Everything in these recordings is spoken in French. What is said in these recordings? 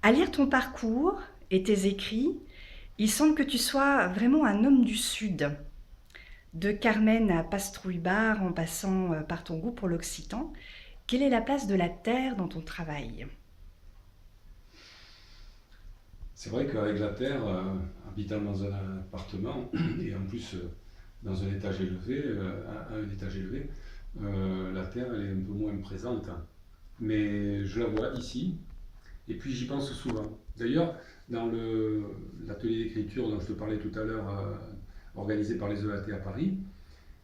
À lire ton parcours et tes écrits, il semble que tu sois vraiment un homme du Sud. De Carmen à Pastrouille-Bar en passant par ton goût pour l'occitan, quelle est la place de la terre dans ton travail? C'est vrai qu'avec la terre, habitant dans un appartement et en plus dans un étage élevé, à un étage élevé, la terre elle est un peu moins présente. Mais je la vois ici et puis j'y pense souvent. D'ailleurs, dans l'atelier d'écriture dont je te parlais tout à l'heure, organisé par les EAT à Paris,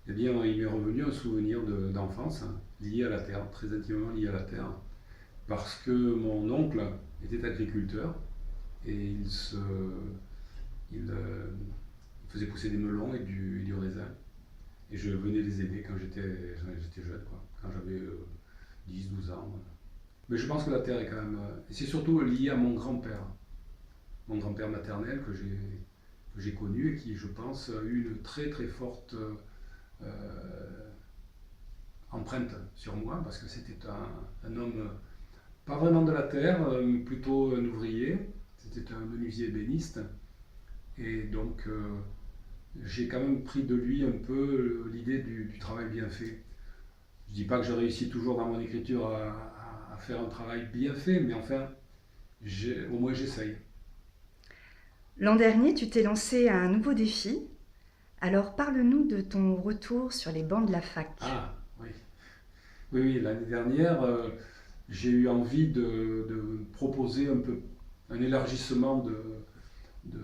eh bien, il m'est revenu un souvenir d'enfance lié à la terre, très intimement lié à la terre, parce que mon oncle était agriculteur et il faisait pousser des melons et du raisin. Et je venais les aider quand j'étais jeune, quoi, quand j'avais 10-12 ans. Mais je pense que la terre est quand même. Et c'est surtout lié à mon grand-père maternel que j'ai connu et qui, je pense, a eu une très très forte empreinte sur moi parce que c'était un homme pas vraiment de la terre, plutôt un ouvrier. C'était un menuisier ébéniste. Et donc, j'ai quand même pris de lui un peu l'idée du travail bien fait. Je ne dis pas que je réussis toujours dans mon écriture à faire un travail bien fait, mais enfin, au moins j'essaye. L'an dernier, tu t'es lancé à un nouveau défi. Alors parle-nous de ton retour sur les bancs de la fac. Ah, oui. Oui, oui, l'année dernière, j'ai eu envie de proposer un peu un élargissement de,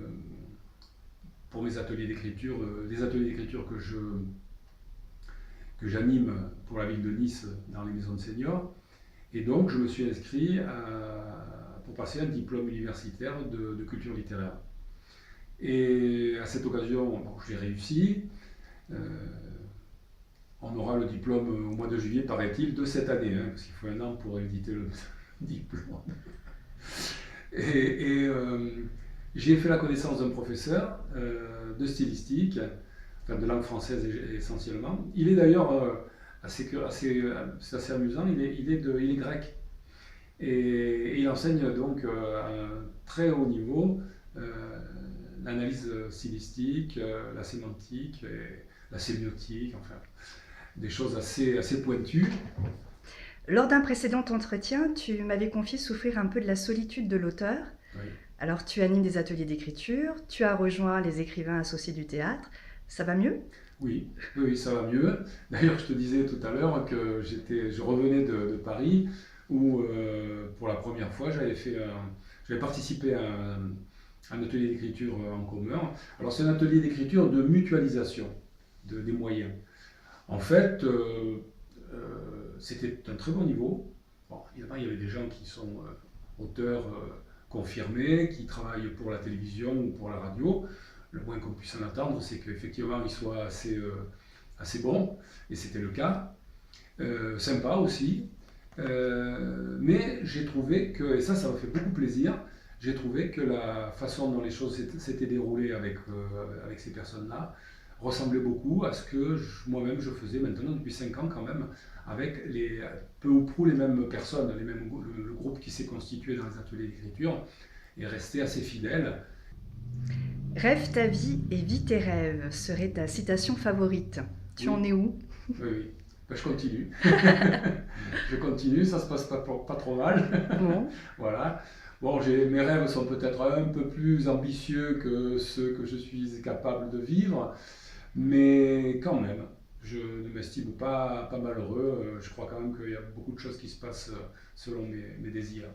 pour mes ateliers d'écriture, les ateliers d'écriture que j'anime pour la ville de Nice dans les maisons de seniors. Et donc, je me suis inscrit pour passer un diplôme universitaire de culture littéraire. Et à cette occasion, bon, je l'ai réussi. Euh, on aura le diplôme au mois de juillet, paraît-il, de cette année, hein, parce qu'il faut un an pour éditer le diplôme. Et j'ai fait la connaissance d'un professeur de stylistique, enfin de langue française essentiellement. Il est d'ailleurs c'est assez amusant, il est grec. Et il enseigne donc à un très haut niveau euh, l'analyse stylistique, la sémantique, et la sémiotique, enfin des choses assez pointues. Lors d'un précédent entretien, tu m'avais confié souffrir un peu de la solitude de l'auteur. Oui. Alors tu animes des ateliers d'écriture, tu as rejoint les écrivains associés du théâtre. Ça va mieux? Oui, oui, oui, ça va mieux. D'ailleurs, je te disais tout à l'heure que je revenais de Paris où, pour la première fois, j'avais participé à un atelier d'écriture en commun. Alors, c'est un atelier d'écriture de mutualisation des moyens. En fait, c'était un très bon niveau. Bon, évidemment, il y avait des gens qui sont auteurs confirmés, qui travaillent pour la télévision ou pour la radio. Le moins qu'on puisse en attendre, c'est qu'effectivement, ils soient assez bons, et c'était le cas. Sympa aussi. Mais j'ai trouvé que, et ça m'a fait beaucoup plaisir, j'ai trouvé que la façon dont les choses s'étaient déroulées avec ces personnes-là ressemblait beaucoup à ce que moi-même je faisais maintenant depuis 5 ans quand même, avec peu ou prou les mêmes personnes, le groupe qui s'est constitué dans les ateliers d'écriture est resté assez fidèle. Rêve ta vie et vis tes rêves serait ta citation favorite. Tu en Oui, es où? oui, oui. Ben, je continue. Je continue, ça se passe pas trop mal. Bon, Voilà. Bon, mes rêves sont peut-être un peu plus ambitieux que ceux que je suis capable de vivre, mais quand même, je ne m'estime pas malheureux. Je crois quand même qu'il y a beaucoup de choses qui se passent selon mes désirs.